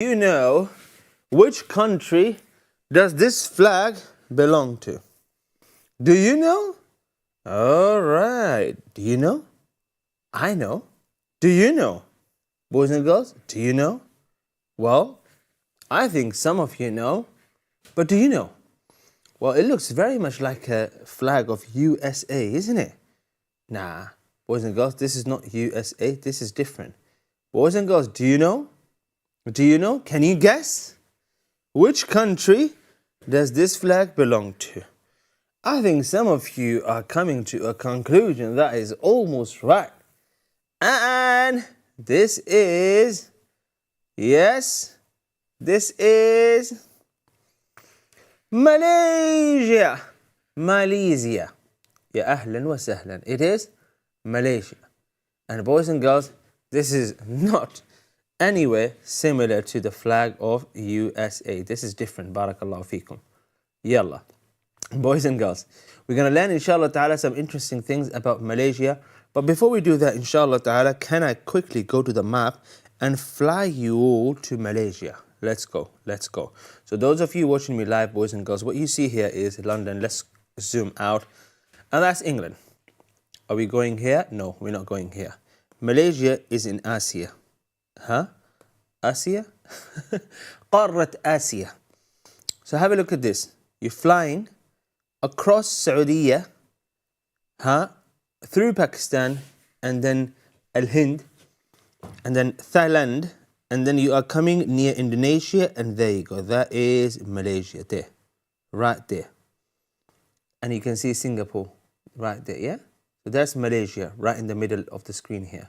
You know, which country does this flag belong to? Do you know? All right. Do you know? I know. Do you know? Boys and girls, do you know? Well, I think some of you know, but do you know? Well, it looks very much like a flag of USA, isn't it? Nah, boys and girls, this is not USA, this is different. Boys and girls, do you know? Do you know? Can you guess? Which country does this flag belong to? I think some of you are coming to a conclusion that is almost right. And this is, yes, this is Malaysia. Malaysia. Ya ahlan wa sahlan. It is Malaysia. And boys and girls, this is not anywhere similar to the flag of USA. This is different. Barakallahu feekum. Yalla. Boys and girls, we're going to learn inshallah ta'ala some interesting things about Malaysia. But before we do that, inshallah ta'ala, can I quickly go to the map and fly you all to Malaysia? Let's go. Let's go. So those of you watching me live, boys and girls, what you see here is London. Let's zoom out. And that's England. Are we going here? No, we're not going here. Malaysia is in Asia. Huh? Asia? قارة Asia. So have a look at this. You're flying across Saudi, through Pakistan, and then Al-Hind, and then Thailand, and then you are coming near Indonesia, and there you go. That is Malaysia there, right there. And you can see Singapore right there, yeah? So that's Malaysia, right in the middle of the screen here.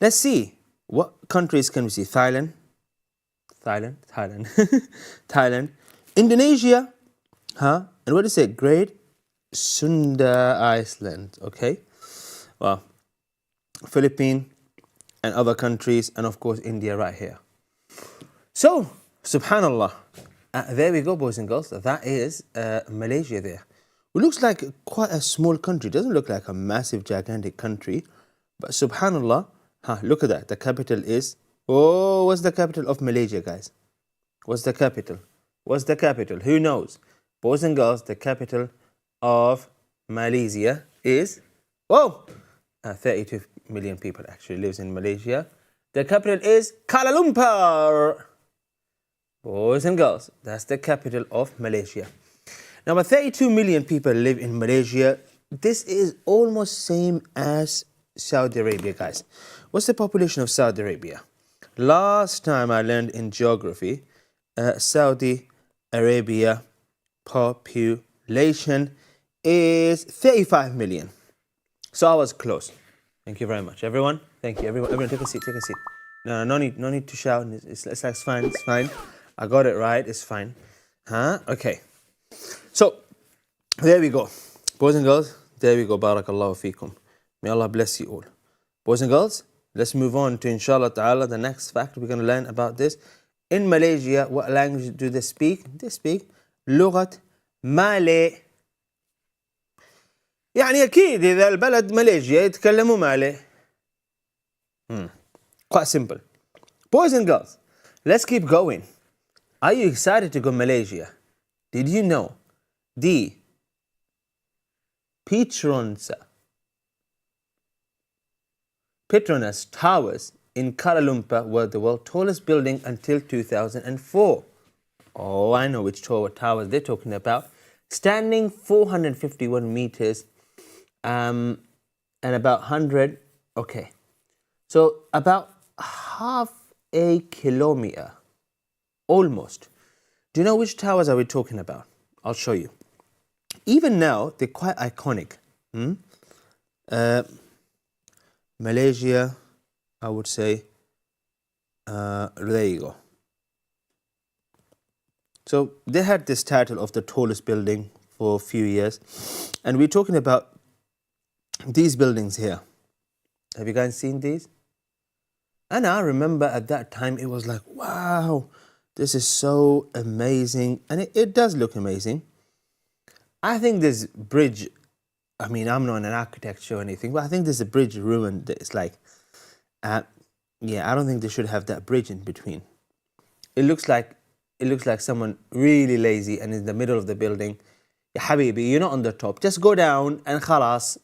Let's see. What countries can we see? Thailand. Thailand. Indonesia. And what is it? Great Sunda Iceland. Okay. Well, Philippines and other countries, and of course India right here. So, subhanallah. There we go, boys and girls. That is Malaysia there. It looks like quite a small country. It doesn't look like a massive, gigantic country. But subhanallah, look at that. The capital is... Oh, what's the capital of Malaysia, guys? What's the capital? What's the capital? Who knows? Boys and girls, the capital of Malaysia is... Whoa! 32 million people actually lives in Malaysia. The capital is Kuala Lumpur. Boys and girls, that's the capital of Malaysia. Now, but 32 million people live in Malaysia. This is almost same as Saudi Arabia, guys. What's the population of Saudi Arabia? Last time I learned in geography, Saudi Arabia population is 35 million. So I was close. Thank you very much, everyone. Thank you, everyone. Everyone, take a seat. Take a seat. No need to shout. It's fine. It's fine. I got it right. It's fine. Okay. So there we go, boys and girls. There we go. Barakallahu feekum. May Allah bless you all, boys and girls. Let's move on to inshallah ta'ala the next fact we're going to learn about this. In Malaysia, what language do they speak? They speak لغة مالي. يعني أكيد إذا البلد ماليزيا يتكلموا مالي. Quite simple. Boys and girls, let's keep going. Are you excited to go to Malaysia? Did you know the Petronas Towers in Kuala Lumpur were the world's tallest building until 2004. Oh, I know which towers they're talking about. Standing 451 meters and about 100, okay. So about half a kilometer, almost. Do you know which towers are we talking about? I'll show you. Even now, they're quite iconic. Malaysia, I would say, there you go. So they had this title of the tallest building for a few years. And we're talking about these buildings here. Have you guys seen these? And I remember at that time, it was like, wow, this is so amazing. And it does look amazing. I think this bridge, I mean, I'm not an architect or anything, but I think there's a bridge ruined. It's like, yeah, I don't think they should have that bridge in between. it looks like someone really lazy and in the middle of the building. Ya habibi, you're not on the top. Just go down and khalas,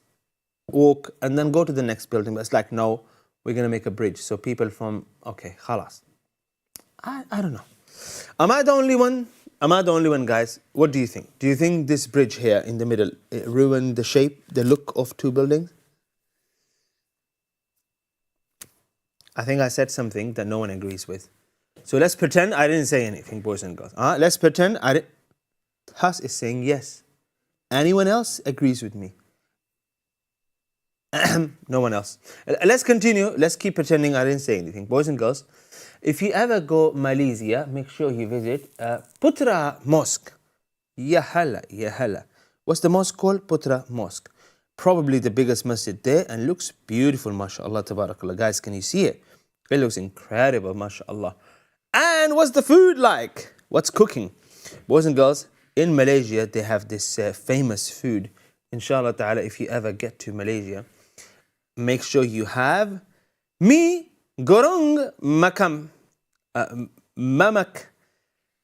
walk, and then go to the next building. But it's like, no, we're going to make a bridge. So people from, okay, khalas. I don't know. Am I the only one? Am I the only one, guys? What do you think? Do you think this bridge here in the middle, it ruined the shape, the look of two buildings? I think I said something that no one agrees with. So let's pretend I didn't say anything, boys and girls. Let's pretend I didn't. Has is saying yes. Anyone else agrees with me? No one else. Let's continue. Let's keep pretending I didn't say anything. Boys and girls, if you ever go Malaysia, make sure you visit Putra Mosque. Ya hala, ya hala. What's the mosque called? Putra Mosque. Probably the biggest masjid there and looks beautiful, mashallah, tabarakallah. Guys, can you see it? It looks incredible, mashallah. And what's the food like? What's cooking? Boys and girls, in Malaysia, they have this famous food. Inshallah ta'ala, if you ever get to Malaysia, make sure you have mi gorong makam. Mamak.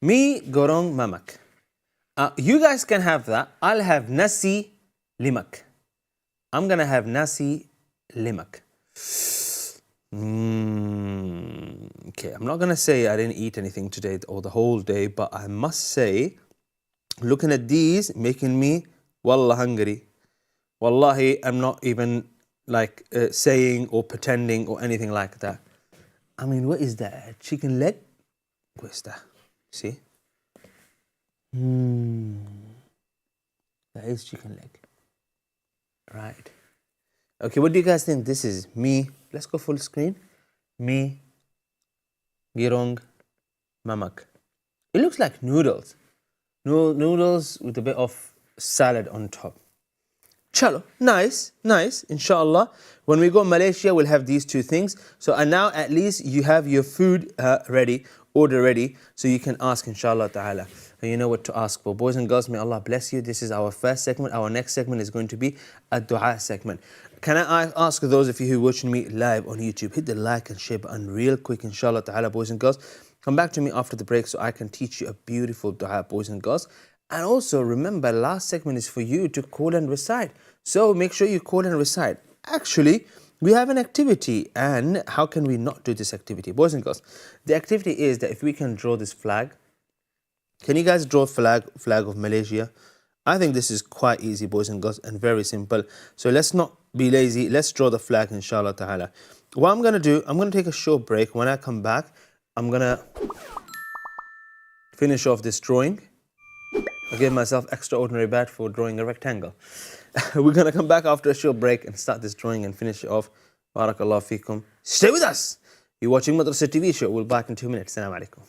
Mi gorong mamak. You guys can have that. I'll have nasi limak. I'm going to have nasi limak. Okay, I'm not going to say I didn't eat anything today or the whole day, but I must say, looking at these, making me, wallah, hungry. Wallahi, I'm not even like saying or pretending or anything like that. I mean, what is that? Chicken leg? What is that? See? That is chicken leg. Right. Okay, what do you guys think? This is me. Let's go full screen. Mi girong mamak. It looks like noodles. Noodles with a bit of salad on top. Chalo, nice, nice, inshallah. When we go to Malaysia, we'll have these two things. So, and now at least you have your food ready, order ready, so you can ask, inshallah ta'ala. And you know what to ask for. Boys and girls, may Allah bless you. This is our first segment. Our next segment is going to be a dua segment. Can I ask those of you who are watching me live on YouTube, hit the like and share button real quick, inshallah ta'ala, boys and girls. Come back to me after the break so I can teach you a beautiful dua, boys and girls. And also remember, last segment is for you to call and recite. So make sure you call and recite. Actually, we have an activity, and how can we not do this activity? Boys and girls, the activity is that if we can draw this flag. Can you guys draw flag of Malaysia? I think this is quite easy, boys and girls, and very simple. So let's not be lazy. Let's draw the flag, inshallah ta'ala. What I'm going to do, I'm going to take a short break. When I come back, I'm going to finish off this drawing. I gave myself extraordinary badge for drawing a rectangle. We're going to come back after a short break and start this drawing and finish it off. Barakallahu feekum. Stay with us. You're watching Madrasah TV show. We'll be back in 2 minutes. Assalamu alaikum.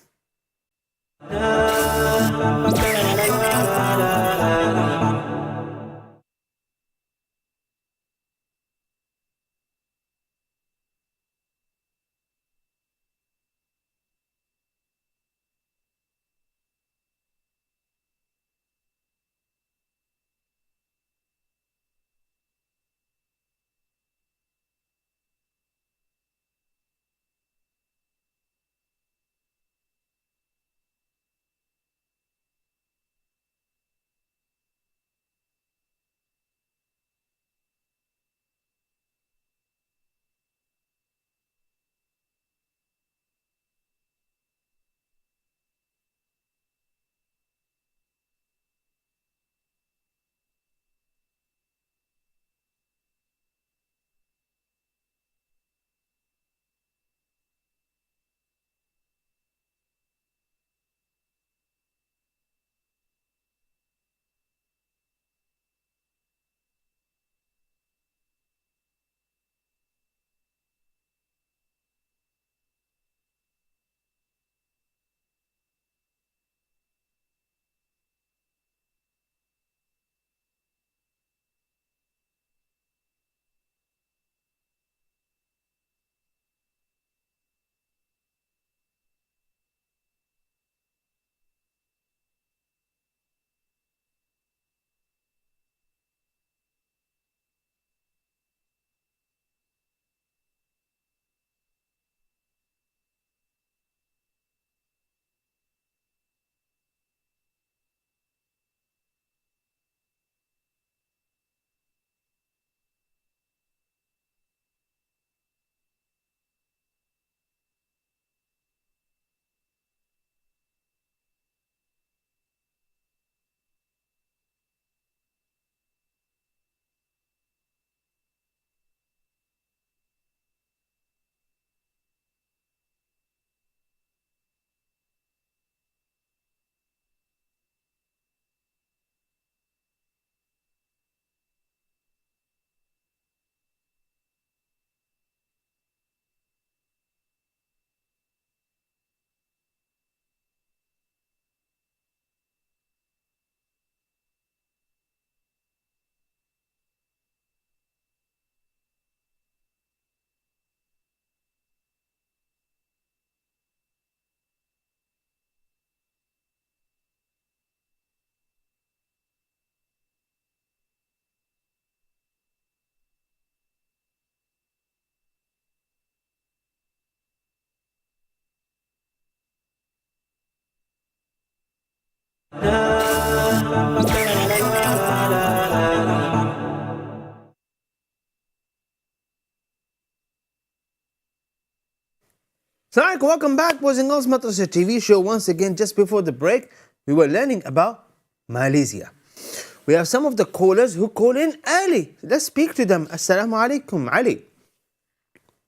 Assalamualaikum, welcome back, boys and girls. Madrasah TV show. Once again, just before the break, we were learning about Malaysia. We have some of the callers who call in early. Let's speak to them. Assalamu alaikum, Ali.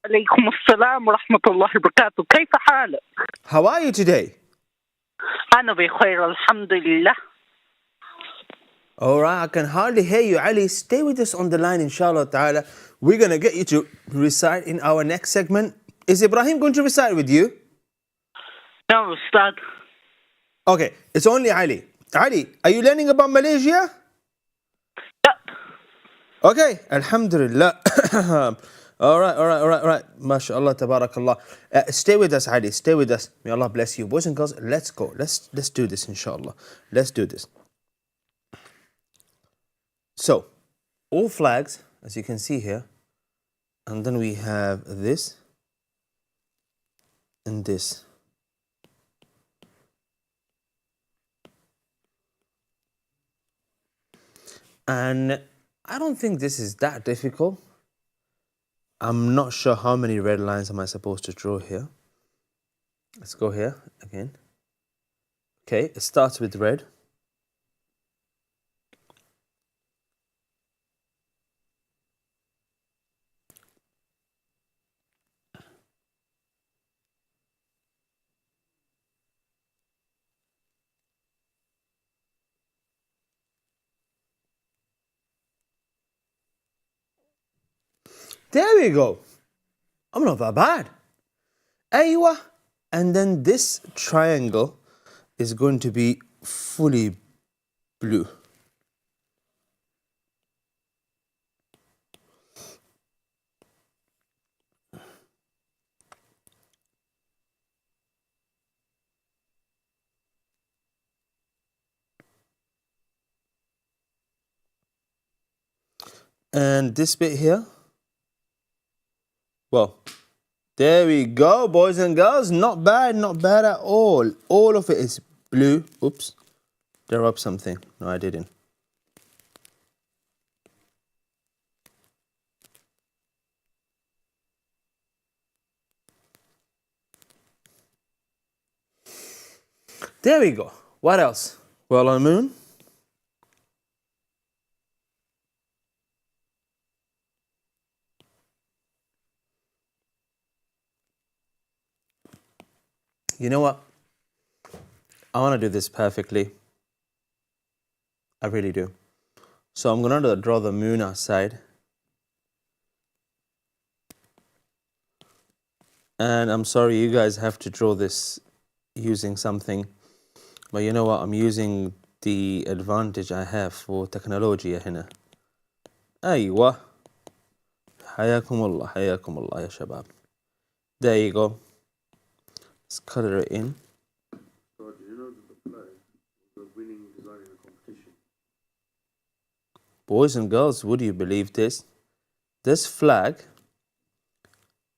عليكم السلام ورحمة الله وبركاته. كيف حالك؟ How are you today? أنا بخير الحمد لله. All right, I can hardly hear you, Ali. Stay with us on the line, inshallah ta'ala. We're going to get you to recite in our next segment. Is Ibrahim going to recite with you? No, Ustad. Okay, it's only Ali. Ali, are you learning about Malaysia? Yeah. Okay, Alhamdulillah. All right. MashaAllah, tabarakallah. Stay with us, Ali. Stay with us. May Allah bless you. Boys and girls, let's go. Let's do this, inshallah. Let's do this. So, all flags, as you can see here, and then we have this and this. And I don't think this is that difficult. I'm not sure how many red lines am I supposed to draw here. Let's go here again. Okay, it starts with red. There we go. I'm not that bad. Aywa. And then this triangle is going to be fully blue. And this bit here, well, there we go, boys and girls. Not bad at all. All of it is blue. Oops, did I rub something? No, I didn't. There we go. What else? Well, on the moon. You know what? I want to do this perfectly. I really do. So I'm going to draw the moon outside. And I'm sorry you guys have to draw this using something. But you know what? I'm using the advantage I have for technology هنا. أيوة. حياكم الله يا شباب. There you go. Let's color it in. So did you know that the flag was the winning design in the competition? Boys and girls, would you believe this? This flag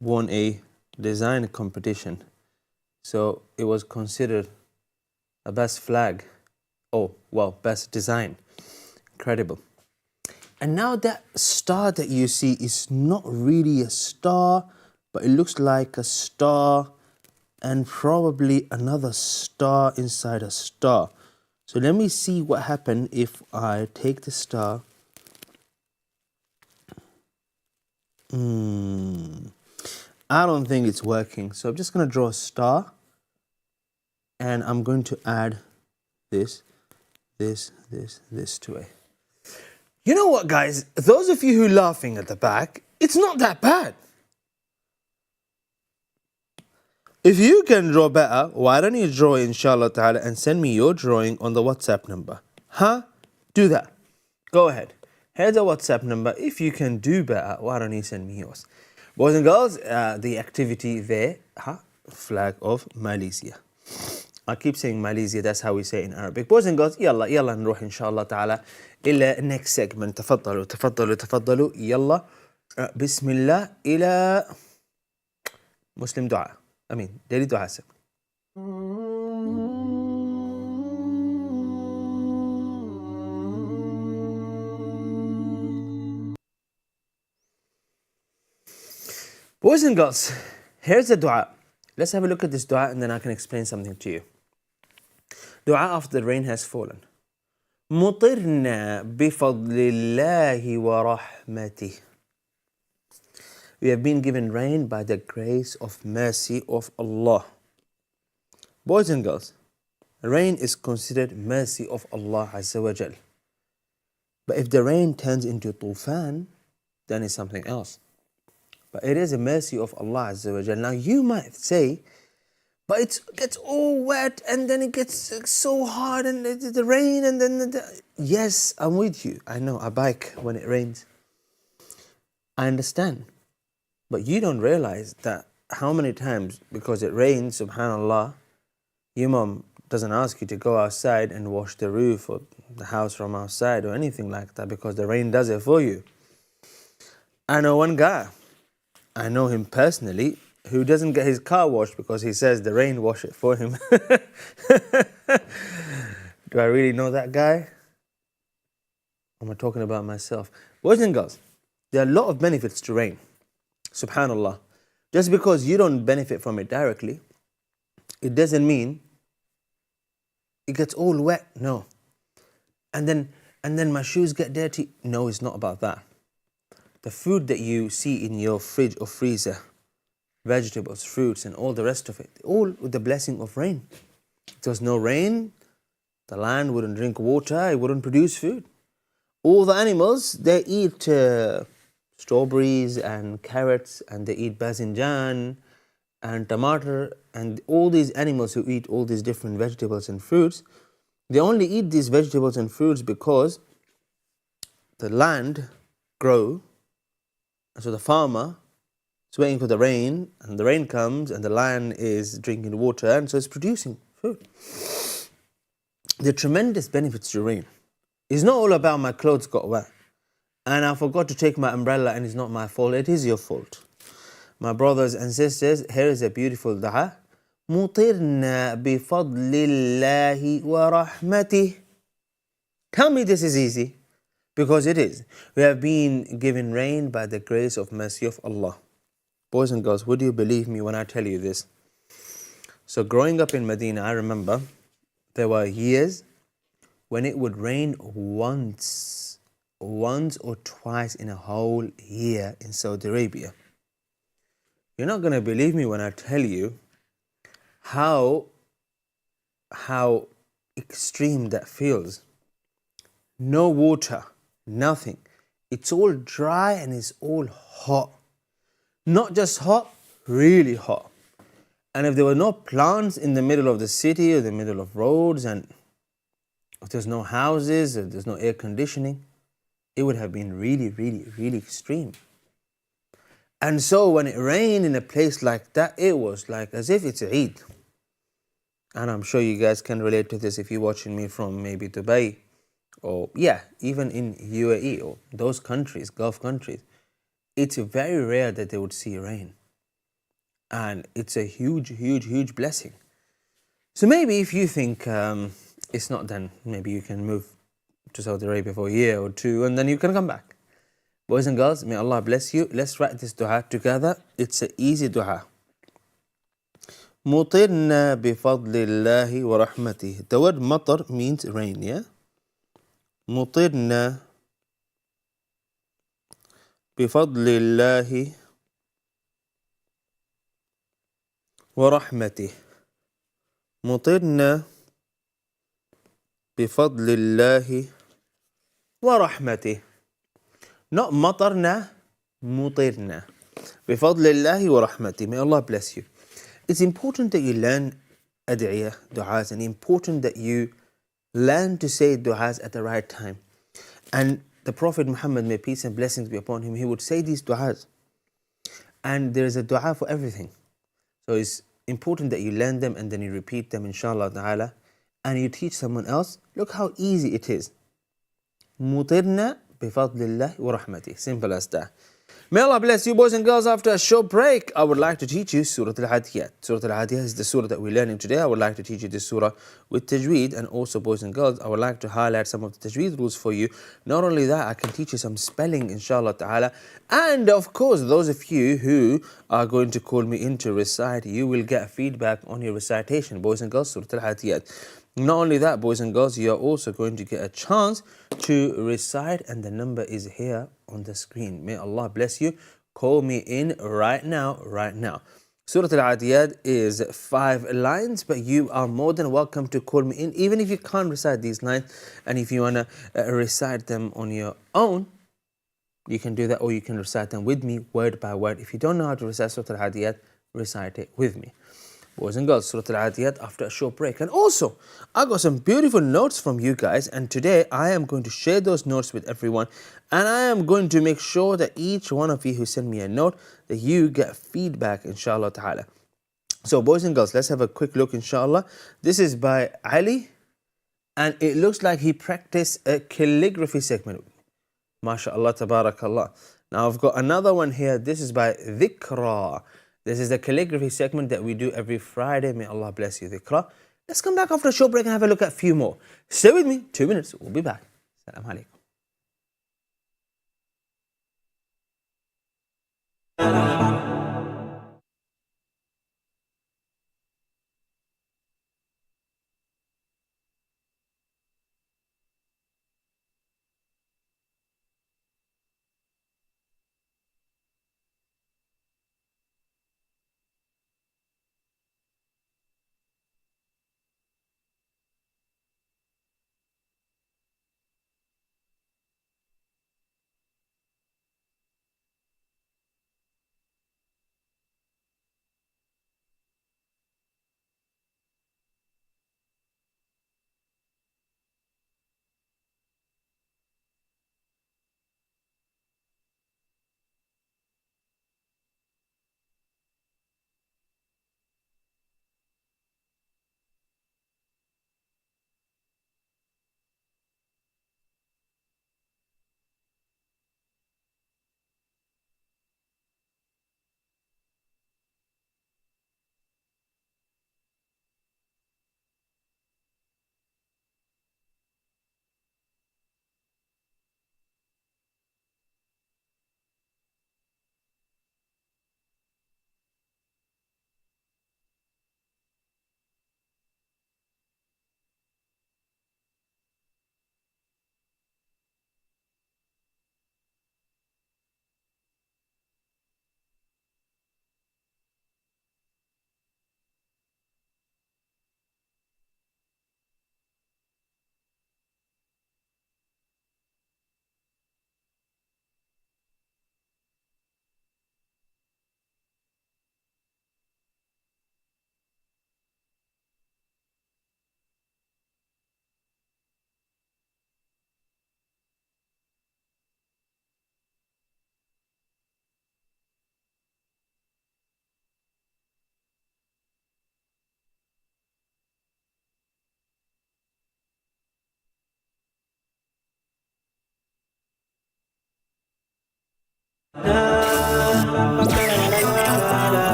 won a design competition. So it was considered a best flag. Oh, well, best design. Incredible. And now that star that you see is not really a star, but it looks like a star and probably another star inside a star. So let me see what happens if I take the star. I don't think it's working. So I'm just going to draw a star. And I'm going to add this to it. You know what, guys? Those of you who are laughing at the back, it's not that bad. If you can draw better, why don't you draw, inshallah ta'ala, and send me your drawing on the WhatsApp number? Huh? Do that. Go ahead. Here's the WhatsApp number. If you can do better, why don't you send me yours? Boys and girls, the activity there, flag of Malaysia. I keep saying Malaysia, that's how we say it in Arabic. Boys and girls, يلا نروح إن شاء الله تعالى إلى next segment. تفضلوا يلا. بسم الله إلى مسلم دعاء. I mean, daily dua segment. Boys and girls, here's the dua. Let's have a look at this dua and then I can explain something to you. Dua after the rain has fallen. مطرنا بفضل الله ورحمته. We have been given rain by the grace of mercy of Allah. Boys and girls, rain is considered mercy of Allah Azza wa Jal. But if the rain turns into tufan, then it's something else. But it is a mercy of Allah Azza wa Jal. Now you might say, but it gets all wet and then it gets so hard and the rain and then... Yes, I'm with you. I know, I bike when it rains. I understand. But you don't realize that how many times, because it rains, subhanAllah, your mom doesn't ask you to go outside and wash the roof or the house from outside or anything like that because the rain does it for you. I know one guy, I know him personally, who doesn't get his car washed because he says the rain wash it for him. Do I really know that guy? Or am I talking about myself? Boys and girls, there are a lot of benefits to rain. Subhanallah. Just because you don't benefit from it directly, it doesn't mean it gets all wet. No. And then my shoes get dirty. No, it's not about that. The food that you see in your fridge or freezer, vegetables, fruits, and all the rest of it, all with the blessing of rain. If there was no rain, the land wouldn't drink water, it wouldn't produce food. All the animals, they eat strawberries and carrots, and they eat bazinjan and tomato, and all these animals who eat all these different vegetables and fruits, they only eat these vegetables and fruits because the land grow. So the farmer is waiting for the rain, and the rain comes, and the land is drinking water, and so it's producing food. There are tremendous benefits to rain. It's not all about my clothes got wet, and I forgot to take my umbrella, and it's not my fault. It is your fault. My brothers and sisters, here is a beautiful dua. مطرنا بفضل الله ورحمته. Tell me this is easy. Because it is. We have been given rain by the grace of mercy of Allah. Boys and girls, would you believe me when I tell you this? So growing up in Medina, I remember there were years when it would rain once or twice in a whole year in Saudi Arabia. You're not going to believe me when I tell you how extreme that feels. No water. Nothing. It's all dry and it's all hot. Not just hot, really hot. And if there were no plants in the middle of the city or the middle of roads, and if there's no houses, if there's no air conditioning, it would have been really, really, really extreme. And so when it rained in a place like that, it was like as if it's Eid. And I'm sure you guys can relate to this if you're watching me from maybe Dubai, or even in UAE or those countries, Gulf countries. It's very rare that they would see rain. And it's a huge, huge, huge blessing. So maybe if you think it's not, then maybe you can move to Saudi Arabia for a year or two and then you can come back. Boys and girls, may Allah bless you. Let's write this dua together. It's an easy dua. مطرنا بفضل الله ورحمته. The word matar means rain, yeah? مطرنا بفضل الله ورحمته. مطرنا بفضل الله ورحمته. Not مطرنا, مطرنا. بفضل الله ورحمته. May Allah bless you. It's important that you learn ad'iyah, du'as, and important that you learn to say du'as at the right time. And the Prophet Muhammad, may peace and blessings be upon him, he would say these du'as. And there is a du'a for everything. So it's important that you learn them and then you repeat them, inshallah ta'ala. And you teach someone else. Look how easy it is. مطرنا بفضل الله ورحمته. Simple as that. May Allah bless you, boys and girls. After a short break, I would like to teach you Surah Al-Adiyat. Surah Al-Adiyat is the surah that we're learning today. I would like to teach you this surah with tajweed, and also, boys and girls, I would like to highlight some of the tajweed rules for you. Not only that, I can teach you some spelling, inshallah ta'ala. And of course, those of you who are going to call me in to recite, you will get feedback on your recitation, boys and girls, Surah Al-Adiyat. Not only that, boys and girls, you are also going to get a chance to recite, and the number is here on the screen. May Allah bless you. Call me in right now, right now. Surah Al-Adiyat is 5 lines, but you are more than welcome to call me in, even if you can't recite these lines, and if you want to recite them on your own, you can do that, or you can recite them with me, word by word. If you don't know how to recite Surah Al-Adiyat, recite it with me. Boys and girls, Surah Al-Adiyat after a short break. And also, I got some beautiful notes from you guys, and today I am going to share those notes with everyone, and I am going to make sure that each one of you who send me a note, that you get feedback, inshallah ta'ala. So boys and girls, let's have a quick look, inshallah. This is by Ali, and it looks like he practiced a calligraphy segment. MashaAllah, tabarakallah. Now I've got another one here. This is by Dhikra. This is the calligraphy segment that we do every Friday. May Allah bless you, Dhikra. Let's come back after a short break and have a look at a few more. Stay with me, 2 minutes, we'll be back. Assalamu alaikum.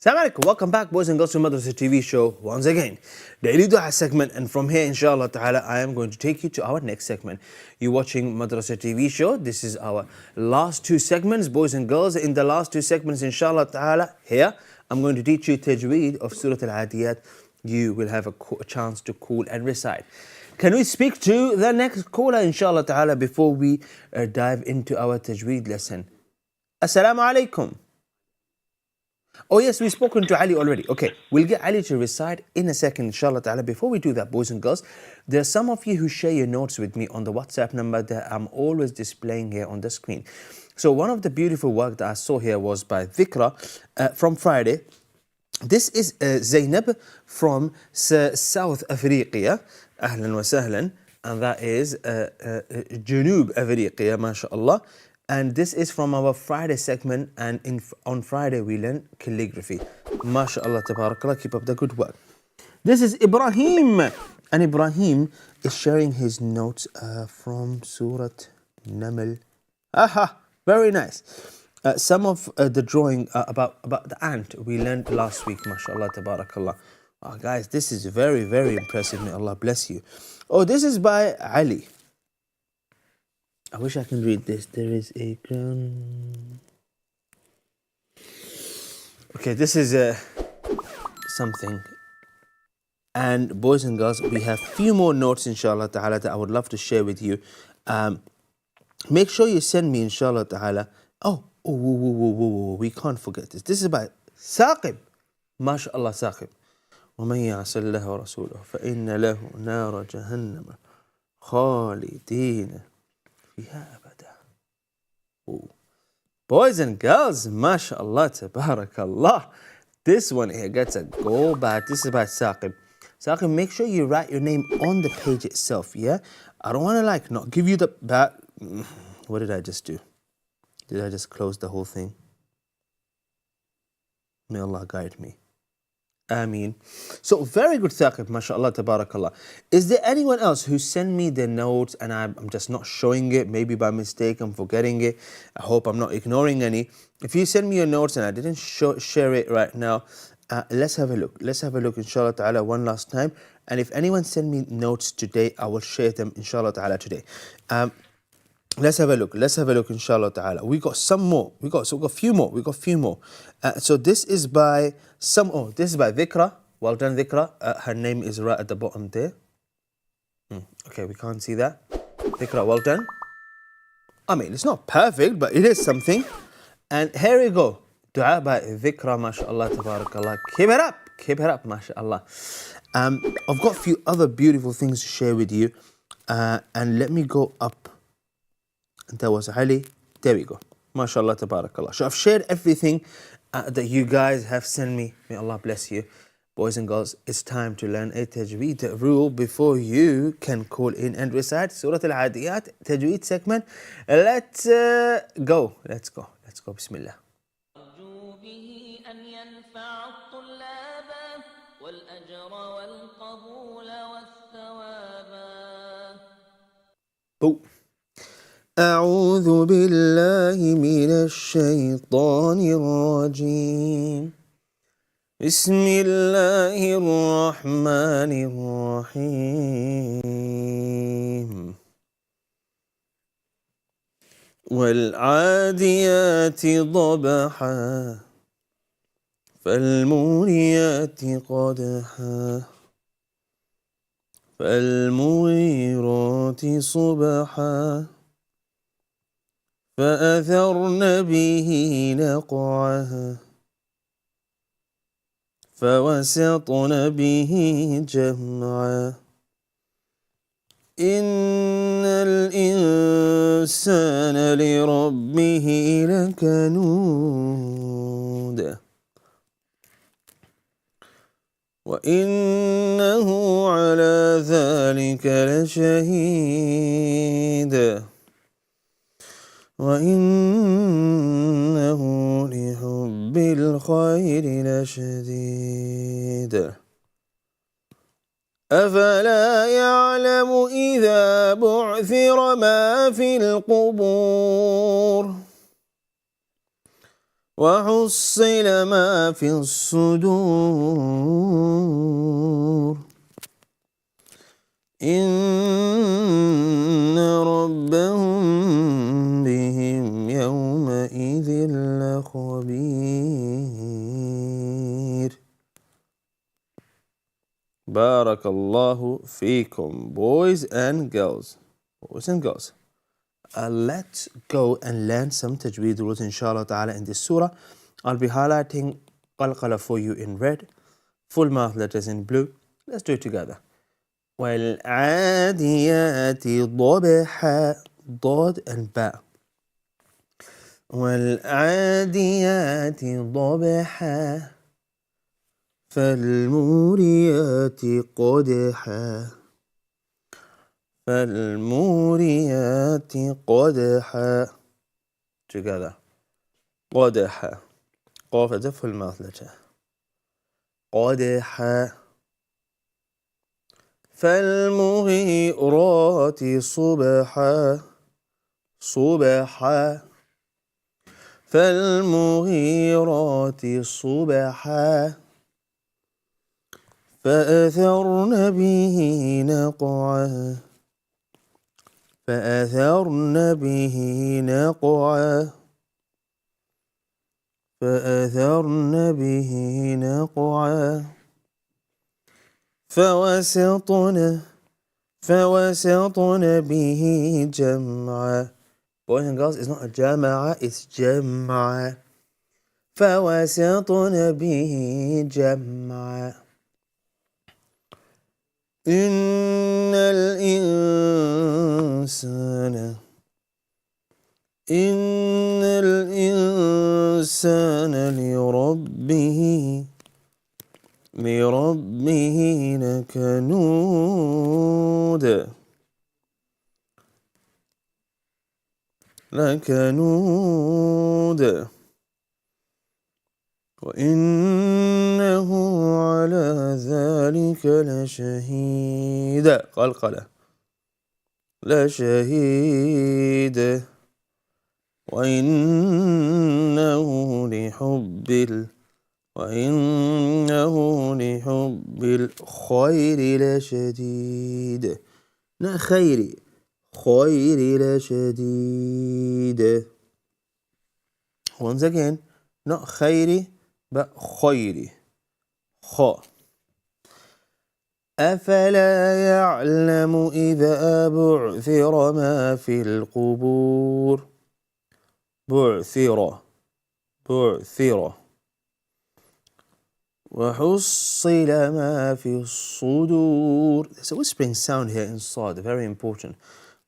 Assalamu alaikum. Welcome back, boys and girls, to Madrasah TV show once again. Daily Dua segment, and from here, inshallah ta'ala, I am going to take you to our next segment. You're watching Madrasah TV show. This is our last 2 segments, boys and girls. In the last 2 segments, inshallah ta'ala, here, I'm going to teach you tajweed of Surah Al-Adiyat. You will have a chance to call and recite. Can we speak to the next caller, inshallah ta'ala, before we dive into our tajweed lesson? Assalamu alaikum. Oh yes, we've spoken to Ali already. Okay, we'll get Ali to recite in a second, inshallah ta'ala. Before we do that, boys and girls, there are some of you who share your notes with me on the WhatsApp number that I'm always displaying here on the screen. So one of the beautiful work that I saw here was by Dhikra from Friday. This is Zainab from South Africa. Ahlan wa sahlan. And that is Junub Africa, mashallah. And this is from our Friday segment, and on Friday we learn calligraphy. MashaAllah, tabarakallah, keep up the good work. This is Ibrahim. And Ibrahim is sharing his notes from Surah Naml. Aha, very nice. Some of the drawing about the ant we learned last week, mashallah, tabarakallah. Oh, guys, this is very, very impressive. May Allah bless you. Oh, this is by Ali. I wish I can read this. There is a ground. Okay, this is something. And boys and girls, we have few more notes, inshallah ta'ala, that I would love to share with you. Make sure you send me, inshallah ta'ala. We can't forget this. This is by Saqib. MashaAllah, Saqib. ومن يعص الله ورسوله فإن له نار جهنم خالدين فيها أبدا. Boys and girls, MashaAllah, tabarakallah. This one here gets a go back. This is by Saqib. Saqib, make sure you write your name on the page itself, yeah? I don't want to not give you the bad. What did I just do? Did I just close the whole thing? May Allah guide me. Ameen. So very good, Saqib, mashallah, tabarakallah. Is there anyone else who sent me their notes and I'm just not showing it? Maybe by mistake, I'm forgetting it. I hope I'm not ignoring any. If you send me your notes and I didn't share it right now, let's have a look. Let's have a look, inshallah ta'ala, one last time. And if anyone send me notes today, I will share them, inshallah ta'ala, today. Let's have a look. Let's have a look, inshallah ta'ala. We got some more. We got a few more. We got a few more. So this is by this is by Dhikra. Well done, Dhikra. Her name is right at the bottom there. Okay, we can't see that. Dhikra, well done. I mean, it's not perfect, but it is something. And here we go. Dua by Dhikra, mashallah, tabarakallah. Keep it up. Keep it up, mashallah. I've got a few other beautiful things to share with you. And let me go up. That was Ali. There we go. MashaAllah, tabarakallah. So I've shared everything that you guys have sent me. May Allah bless you. Boys and girls, it's time to learn a tajweed rule before you can call in and recite Surah Al-Adiyat tajweed segment. Let's go. Let's go. Let's go. Bismillah. Boom. أعوذ بالله من الشيطان الرجيم بسم الله الرحمن الرحيم والعاديات ضبحا فالموريات قدحا فالمغيرات صبحا فأثرن به نقعها فوسطن به جمعا إن الإنسان لربه لكنود وإنه على ذلك لشهيد وإنه لحب الخير لشديد أفلا يعلم إذا بعثر ما في القبور وحصل ما في الصدور إن ربهم بهم يومئذ لخبير بارك الله فيكم, boys and girls. Let's go and learn some tajweed rules, inshallah ta'ala, in this surah. I'll be highlighting qalqala for you in red, full mouth letters in blue. Let's do it together. والعاديات ضبحا, ضاد and باء. والعاديات ضبحا فالموريات قدحا فالموريات قدحا. Together. قدحا. قاف as a full mouth letter. قدحا فالمغيرات صبحا صبحا فالمغيرات صبحا فأثرن به نقعا فأثرن به نقعا فأثرن به نقعا فوسطن به جمعا. Boys and girls, it's not a jama'a, it's jam'a. فوسطن به جمعا. إن الإنسان لربه لكنود وإنه على ذلك لشهيد. قلقلة لشهيد وإنه لحب الخير لشديد. لا خير لشديد. Once again, not خيري but خيري. خ. أفلا يعلم إذا بعثر ما في القبور. بعثر وحصل ما في الصدور. There's a whispering sound here inside, very important.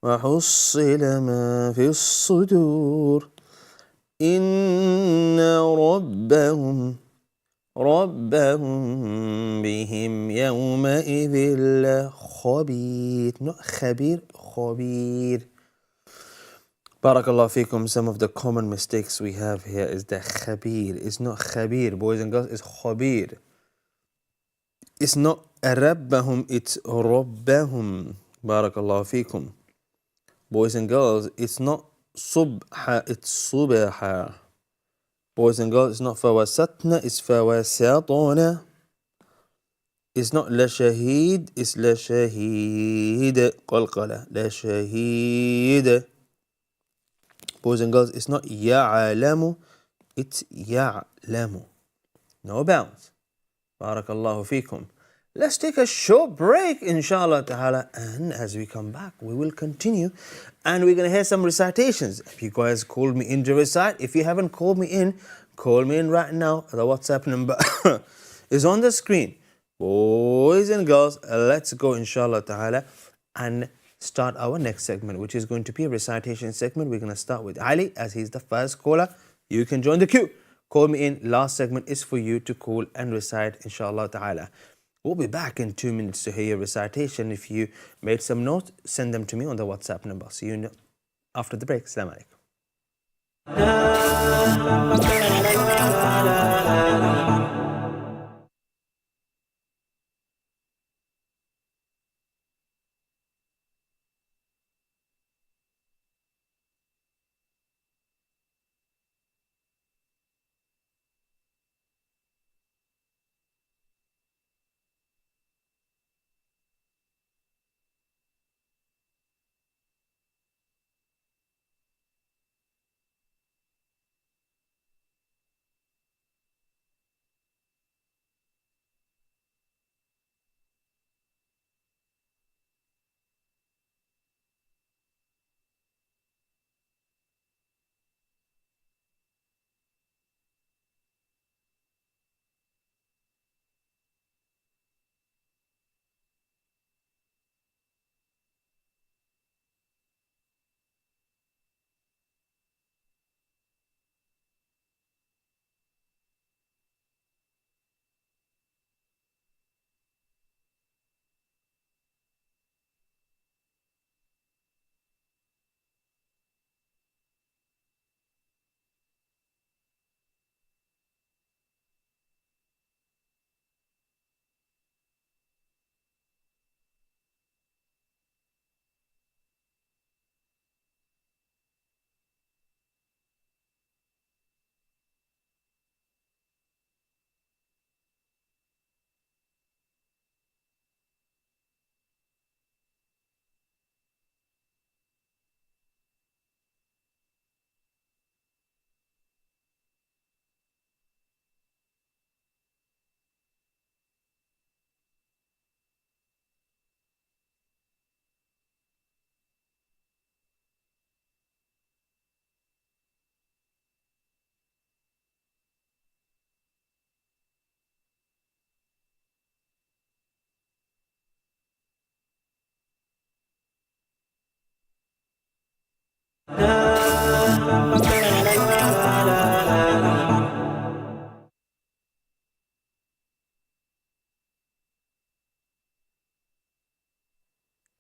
وحصل ما في الصدور إن ربهم بهم يومئذ لخبير. Not خبير, خبير. Barakallah fikum. Some of the common mistakes we have here is that khabir. It's not khabir, boys and girls, it's khabir. It's not rabbahum, it's rabbahum. Barakallah fikum. Boys and girls, it's not subha, it's subaha. Boys and girls, it's not fawasatna, it's fawasatona. It's not la shaheed, it's la shaheed. Qalqala, la shaheed. Boys and girls, it's not ya'alamu, it's ya'lamu. No bounds. Barakallahu feekum. Let's take a short break, inshallah ta'ala, and as we come back, we will continue and we're going to hear some recitations. If you guys called me in to recite, if you haven't called me in, call me in right now. The WhatsApp number is on the screen. Boys and girls, let's go, inshallah ta'ala, and start our next segment, which is going to be a recitation segment. We're going to start with Ali, as he's the first caller. You can join the queue. Call me in. Last segment is for you to call and recite, inshallah ta'ala. We'll be back in 2 minutes to hear your recitation. If you made some notes, send them to me on the WhatsApp number. See you after the break. Assalamu alaikum.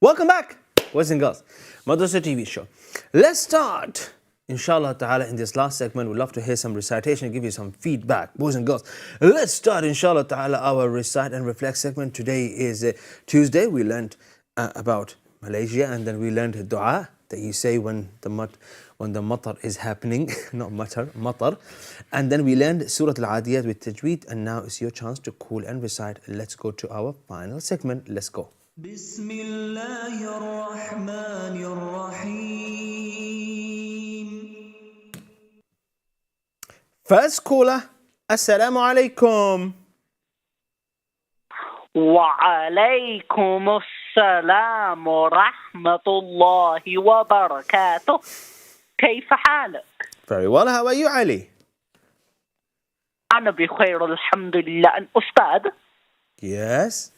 Welcome back, boys and girls. Madrasah TV show. Let's start, inshallah ta'ala, in this last segment. We'd love to hear some recitation and give you some feedback, boys and girls. Let's start, inshallah ta'ala, our recite and reflect segment. Today is Tuesday. We learned about Malaysia, and then we learned dua that you say when the matar is happening, not matar. And then we learned Surah Al-Adiyat with Tajweed, and now it's your chance to cool and recite. Let's go to our final segment. Let's go. بسم الله الرحمن الرحيم. First caller, Assalamu alaikum. وعليكم السلام ورحمة الله وبركاته. كيف حالك؟ Very well. How are you, Ali? أنا بخير الحمد لله. أستاذ? Yes.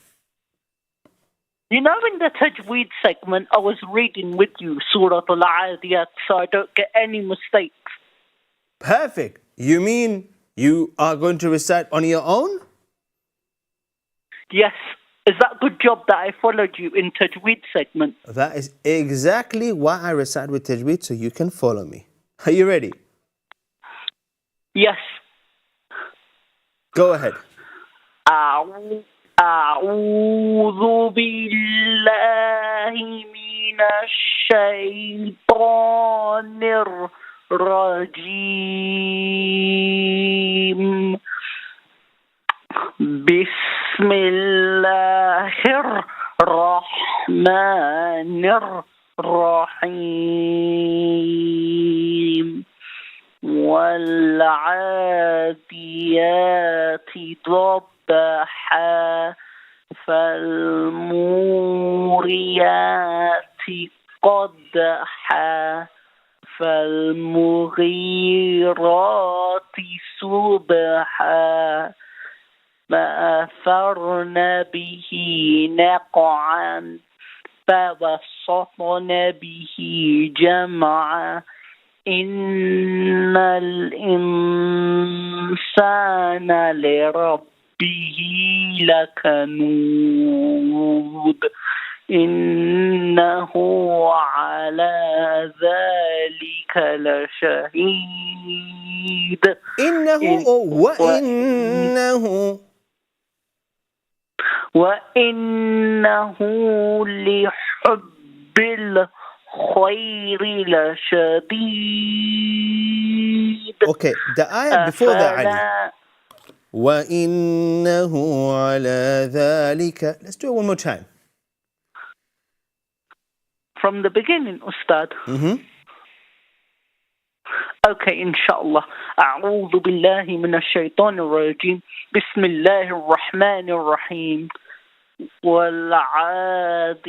You know, in the Tajweed segment, I was reading with you Surah Al-Adiyat so I don't get any mistakes. Perfect. You mean you are going to recite on your own? Yes. Is that a good job that I followed you in Tajweed segment? That is exactly why I recite with Tajweed, so you can follow me. Are you ready? Yes. Go ahead. أعوذ بالله من الشيطان الرجيم. بسم الله الرحمن الرحيم. والعاديات ضبحا فالموريات قدحا فالمغيرات صبحا فأثرن به نقعا فوسطن به جمعا إن الإنسان لربه لكنود إنه على ذلك لشهيد. وإنه لحب الخير لشديد. Okay, the ayah before that, Ali. وَإِنَّهُ عَلَى ذَلِكَ. Let's do it one more time. From the beginning, Ustad. Okay, inshallah. أعوذ بالله من الشيطان الرجيم. بسم الله الرحمن الرحيم. والعاديات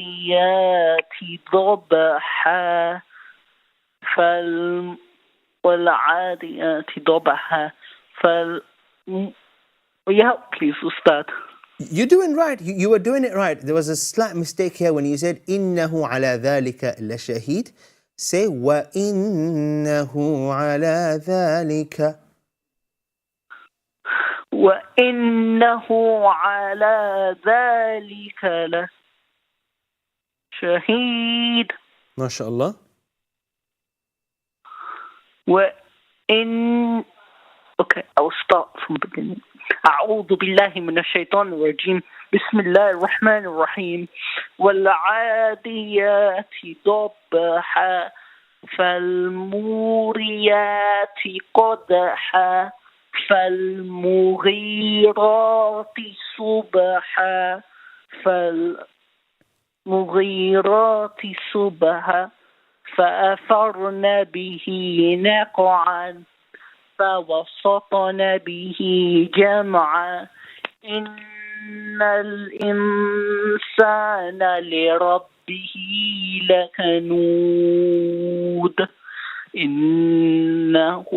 ضبحا والعاديات ضبحا Yeah, please, Ustad. You're doing right. You were doing it right. There was a slight mistake here when you said إِنَّهُ عَلَى ذَلِكَ لَشَهِيد. Say وَإِنَّهُ عَلَى ذَلِكَ. وَإِنَّهُ عَلَى ذَلِكَ لَشَهِيد. MashaAllah. Okay, I'll start from the beginning. أعوذ بالله من الشيطان الرجيم. بسم الله الرحمن الرحيم. والعاديات ضبحا فالموريات قدحا فالمغيرات صبحا فأثرن به نقعا فوسطن به جمعا إن الإنسان لربه لكنود إنه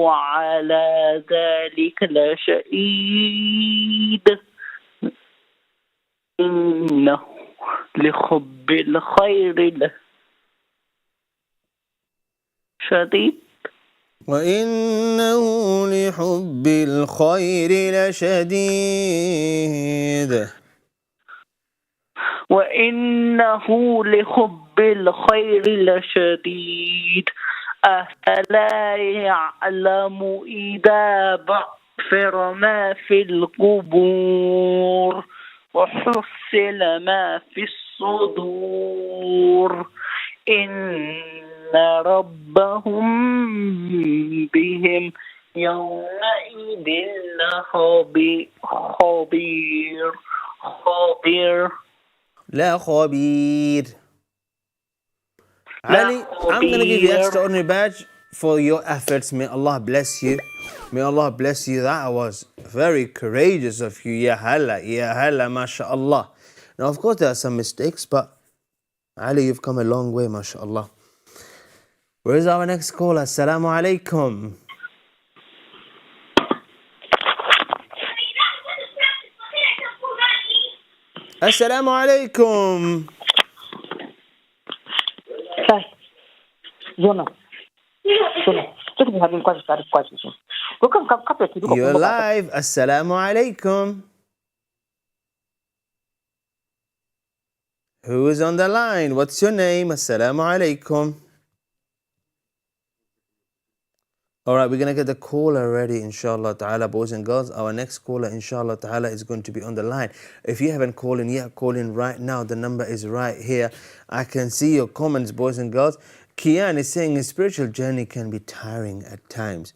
على ذلك لشهيد إنه لحب الخير شديد وإنه لحب الخير لشديد وإنه لحب الخير لشديد أفلا يعلم إذا بعثر ما في القبور وحصل ما في الصدور إن ربهم بهم يومئذ لخبير خبير لا خبير. Ali, I'm going to give you extraordinary badge for your efforts. May Allah bless you. May Allah bless you. That was very courageous of you. Ya hala, mashallah. Now, of course, there are some mistakes, but Ali, you've come a long way, mashallah. Where is our next caller? Assalamu alaikum. Assalamu alaikum. You're live. Assalamu alaikum. Who is on the line? What's your name? Assalamu alaikum. All right, we're going to get the caller ready, inshallah ta'ala, boys and girls. Our next caller, inshallah ta'ala, is going to be on the line. If you haven't called in yet, call in right now. The number is right here. I can see your comments, boys and girls. Kian is saying a spiritual journey can be tiring at times.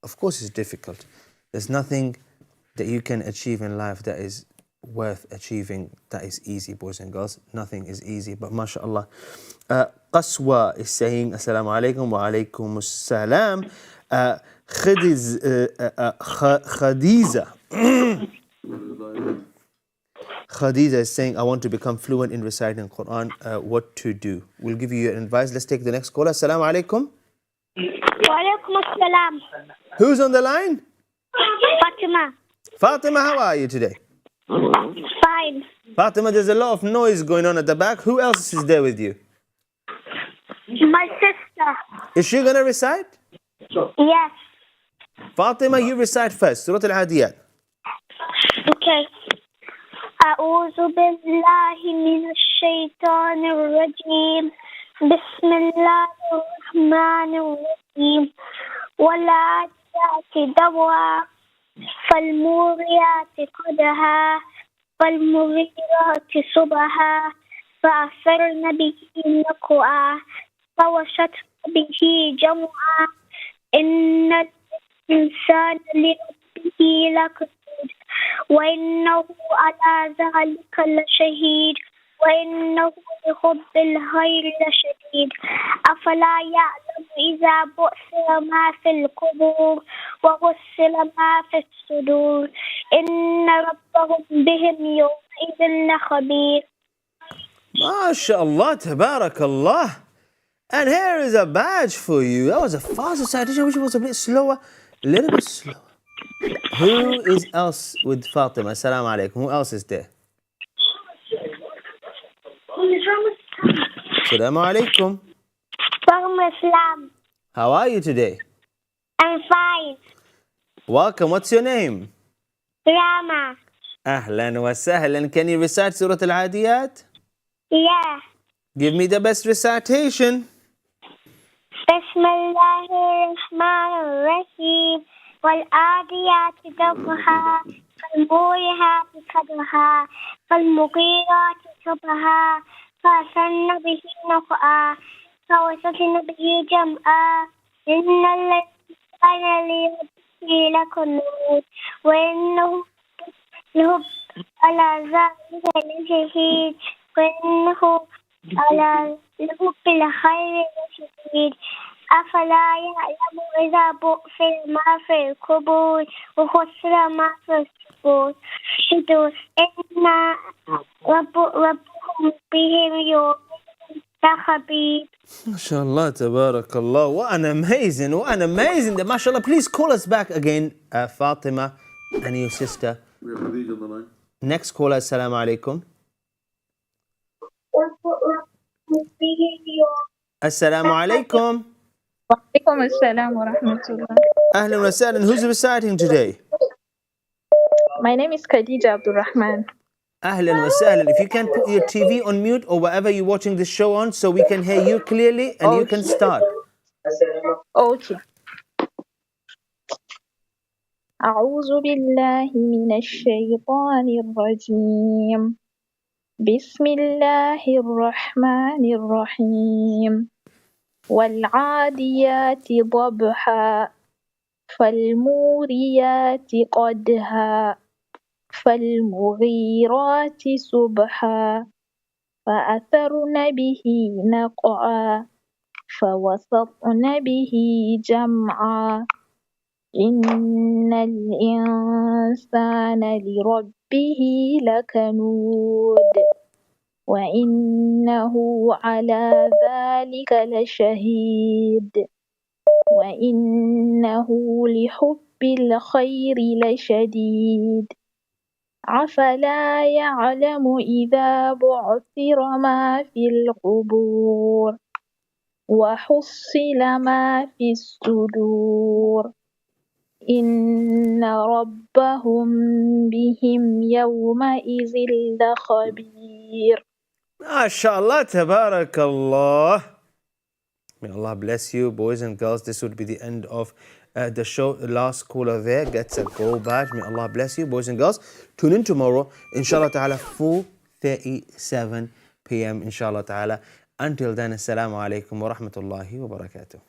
Of course, it's difficult. There's nothing that you can achieve in life that is worth achieving, that is easy, boys and girls. Nothing is easy, but mashallah. Qaswa is saying, Assalamu alaikum wa alaikum assalam. Khadija is saying, I want to become fluent in reciting Quran. What to do? We'll give you your advice. Let's take the next caller. Assalamu alaikum. Wa alaikum assalam. Who's on the line? Fatima. Fatima, how are you today? Fine. Fatima, there's a lot of noise going on at the back. Who else is there with you? My sister. Is she going to recite? Yes. Fatima, you recite first. Surah Al-Adiyat. Okay. أعوذ بالله من الشيطان الرجيم بسم الله الرحمن الرحيم والعاديات ضبحا فالموريات قدحا فالمغيرات صبحا فأثرن به نقعا فوسطن به جمعا إن الإنسان لربه لكنود وإنه على ذلك لشهيد وإنه لحب الخير لشديد أفلا يعلم إذا بعثر ما في القبور وحصل ما في الصدور إن ربهم بهم يومئذ لخبير. MashaAllah, tabarakallah. And here is a badge for you. That was a fast recitation. I wish it was a bit slower. A little bit slower. Who is else with Fatima? Assalamu alaikum. Who else is there? Assalamu alaikum. Islam. How are you today? I'm fine. Welcome. What's your name? Rama. Ahlan wa sahlan. Can you recite Surah Al-Adiyat? Yeah. Give me the best recitation. بسم الله الرحمن الرحيم والعاديات ضبحا فالموريات قدحا فالمغيرات صبحا فأثرن به نقعا فوسطن به جمعا إن الإنسان لربه لكنود وإنه لحب على ذلك لشهيد وإنه على لحب الخير لشديد أفلا يعلم إذا بعثر ما في القبور وحصل ما في الصدور إن ربهم بهم يومئذ لخبير. MashaAllah, tabarakallah. What an amazing. MashaAllah, please call us back again, Fatima and your sister. We have Khadija on the line. Next caller, assalamu alaikum. Assalamu alaikum. Walaikum assalam wa rahmatullah. Ahlan wa sahlan. Who's reciting today? My name is Khadija Abdul Rahman. Ahlan wa sahlan. If you can put your TV on mute or whatever you're watching this show on so we can hear you clearly and you can start. Okay. أعوذ بالله من الشيطان الرجيم. بسم الله الرحمن الرحيم. والعاديات ضبحا فالموريات قدحا فالمغيرات صبحا فأثرن به نقعا فوسطن به جمعا إن الإنسان لربه لكنود وإنه على ذلك لشهيد وإنه لحب الخير لشديد أفلا يعلم إذا بعثر ما في القبور وحصل ما في الصدور إن ربهم بهم يومئذ لخبير. MashaAllah, tabarakallah. May Allah bless you, boys and girls. This would be the end of the show. The last caller there gets a gold badge. May Allah bless you, boys and girls. Tune in tomorrow, inshallah ta'ala, 4:37 p.m. inshallah ta'ala. Until then, assalamu alaikum wa rahmatullahi wa barakatuh.